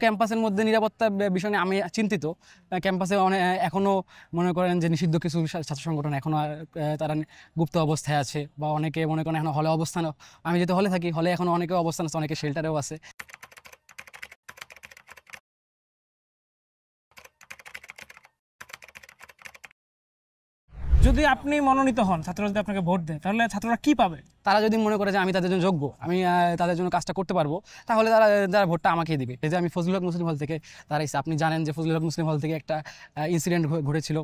ক্যাম্পাসের মধ্যে নিরাপত্তা বিষয় নিয়ে আমি চিন্তিত। ক্যাম্পাসে এখনও মনে করেন যে নিষিদ্ধ কিছু ছাত্র সংগঠন এখনও তারা গুপ্ত অবস্থায় আছে, বা অনেকে মনে করেন এখন হলে অবস্থান, আমি যেহেতু হলে থাকি, হলে এখন অনেকে অবস্থান আছে, অনেকে শেল্টারেও আছে। যদি আপনি মনোনীত হন, ছাত্ররা যদি আপনাকে ভোট দেয়, তাহলে ছাত্ররা কি পাবে? তারা যদি মনে করে যে আমি তাদের জন্য যোগ্য, আমি তাদের জন্য কাজটা করতে পারবো, তাহলে তারা ভোটটা আমাকেই দিবে। এই যে আমি ফজলুল হক মুসলিম হল থেকে দাঁড়াইছি, আপনি জানেন যে ফজলুল হক মুসলিম হল থেকে একটা ইনসিডেন্ট ঘটেছিল,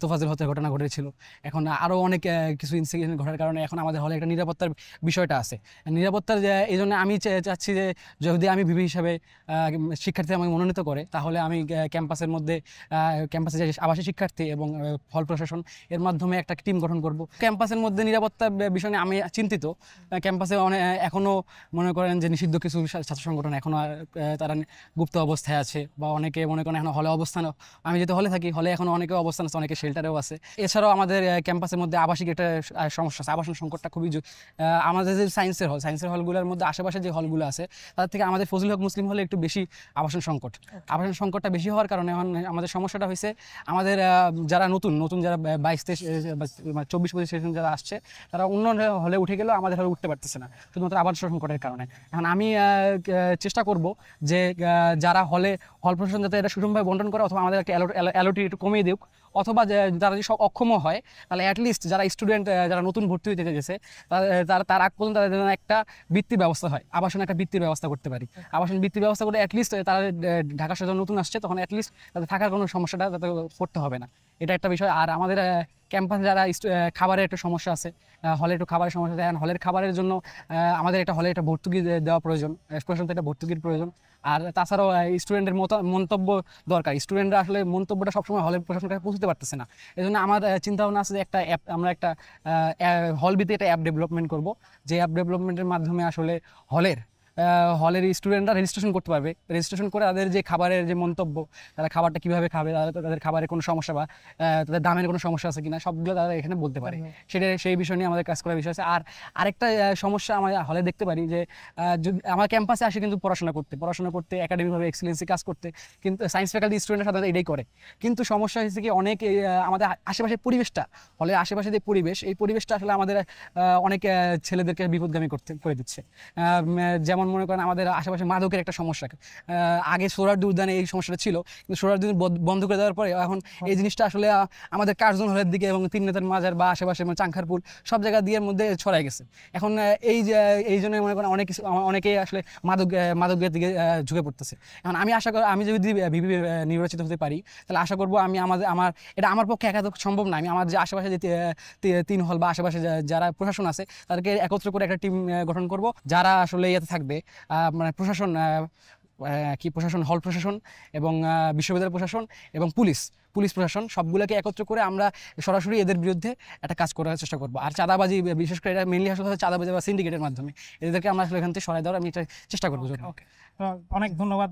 তোফাজ্জল হত্যার ঘটনা ঘটেছিল। এখন আরও অনেক কিছু ইনসিডেন্ট ঘটার কারণে এখন আমাদের হলে একটা নিরাপত্তার বিষয়টা আছে। নিরাপত্তার এই জন্য আমি চাচ্ছি যে যদি আমি ভিভি হিসাবে শিক্ষার্থী আমাকে মনোনীত করে, তাহলে আমি ক্যাম্পাসের মধ্যে ক্যাম্পাসে যে আবাসিক শিক্ষার্থী এবং হল প্রশাসন এর মাধ্যমে একটা টিম গঠন করব। ক্যাম্পাসের মধ্যে নিরাপত্তা বিষয় নিয়ে আমি চিন্তিত। ক্যাম্পাসে এখনও মনে করেন যে নিষিদ্ধ কিছু ছাত্র সংগঠন এখনও তারা গুপ্ত অবস্থায় আছে, বা অনেকে মনে করেন এখন হলে অবস্থান, আমি যেহেতু হলে থাকি, হলে এখন অনেকে অবস্থান আছে, অনেকে শেল্টারেও আছে। এছাড়াও আমাদের ক্যাম্পাসের মধ্যে আবাসিক একটা সমস্যা আছে, আবাসন সংকটটা খুবই আমাদের যে সায়েন্সের হলগুলোর মধ্যে আশেপাশে যে হলগুলো আছে তাদের থেকে আমাদের ফজলুল হক মুসলিম হলে একটু বেশি আবাসন সংকটটা বেশি হওয়ার কারণে এখন আমাদের সমস্যাটা হয়েছে, আমাদের যারা নতুন যারা 22-23-24-25 সেশন যারা আসছে, তারা অন্য হলে উঠে গেলেও আমাদের হলে উঠতে পারতেছে না, শুধুমাত্র আবাসন সংকটের কারণে। এখন আমি চেষ্টা করব যে যারা হল প্রশাসন যাতে এটা সুষমভাবে বন্টন করে, অথবা আমাদের একটা অ্যালোটি একটু কমিয়ে দিক, অথবা যারা যদি সব অক্ষম হয়, তাহলে অ্যাটলিস্ট যারা স্টুডেন্ট যারা নতুন ভর্তি হতে গেছে তার আগ পর্যন্ত তাদের জন্য একটা বৃত্তির ব্যবস্থা হয়, আবাসন একটা বৃত্তির ব্যবস্থা করতে পারি। আবাসন বৃত্তির ব্যবস্থা করে অ্যাটলিস্ট তারা ঢাকা শহরে নতুন আসছে, তখন অ্যাটলিস্ট তাদের থাকার কোনো সমস্যাটা তাতে পড়তে হবে না, এটা একটা বিষয়। আর আমাদের ক্যাম্পাসে যারা খাবারের একটা সমস্যা আছে, হলে একটু খাবারের সমস্যা আছে, হলের খাবারের জন্য আমাদের হলে একটা ভর্তুকি দেওয়া প্রয়োজন, প্রশাসন থেকে একটা ভর্তুকির প্রয়োজন। আর তাছাড়াও স্টুডেন্টের মন্তব্য দরকার, স্টুডেন্টরা আসলে মন্তব্যটা সবসময় হলের প্রশাসনের কাছে পৌঁছতে পারতেছে না। এই জন্য আমার চিন্তা ভাবনা আছে যে একটা অ্যাপ, আমরা একটা হল ভিত্তিক একটা অ্যাপ ডেভেলপমেন্ট করব, যে অ্যাপ ডেভেলপমেন্টের মাধ্যমে আসলে হলের স্টুডেন্টরা রেজিস্ট্রেশন করতে পারবে, রেজিস্ট্রেশন করে তাদের যে খাবারের যে মন্তব্য, তারা খাবারটা কীভাবে খাবে, তাদের খাবারের কোনো সমস্যা বা তাদের দামের কোনো সমস্যা আছে কিনা, সবগুলো তারা এখানে বলতে পারে। সেই বিষয় নিয়ে আমাদের কাজ করার বিষয় আছে। আর আরেকটা সমস্যা আমরা হলে দেখতে পারি যে আমার ক্যাম্পাসে আসে কিন্তু পড়াশোনা করতে একাডেমিকভাবে এক্সেলেন্সি কাজ করতে, কিন্তু সায়েন্স ফ্যাকাল্টি স্টুডেন্টরা সাধারণত এটাই করে। কিন্তু সমস্যা হয়েছে কি, অনেক আমাদের আশেপাশের পরিবেশটা, হলের আশেপাশে যে পরিবেশ, এই পরিবেশটা আসলে আমাদের অনেক ছেলেদেরকে বিপদগামী করে দিচ্ছে। যেমন মনে করেন আমাদের আশেপাশে মাদকের একটা সমস্যা, আগে সোহরাওয়ার্দী উদ্যানে এই সমস্যাটা ছিল, কিন্তু সোহরাওয়ার্দী বন্ধ করে দেওয়ার পরে এখন এই জিনিসটা আসলে আমাদের কার্জন হলের দিকে এবং তিন নেতার মাজার বা আশেপাশে চাংখারপুল সব জায়গা দিয়ে মধ্যে ছড়াই গেছে। এখন এই জন্য মনে করেন অনেকেই আসলে মাদকের দিকে ঝুঁকে পড়তেছে। এখন আমি যদি ভিভি নির্বাচিত হতে পারি, তাহলে আশা করবো এটা আমার পক্ষে একা সম্ভব না, আমি আমার যে আশেপাশে যে 3 হল বা আশেপাশে যারা প্রশাসন আছে তাদেরকে একত্র করে একটা টিম গঠন করব, যারা আসলে ইয়েতে থাকবে, মানে প্রশাসন হল প্রশাসন এবং বিশ্ববিদ্যালয় প্রশাসন এবং পুলিশ প্রশাসন সবগুলোকে একত্র করে আমরা সরাসরি এদের বিরুদ্ধে একটা কাজ করার চেষ্টা করবো। আর চাঁদাবাজি, বিশেষ করে এটা মেনলি আসলে চাঁদাবাজি বা সিন্ডিকেটের মাধ্যমে এদেরকে আমরা আসলে এখান থেকে সরাই দেওয়ার আমি চেষ্টা করবো। অনেক ধন্যবাদ।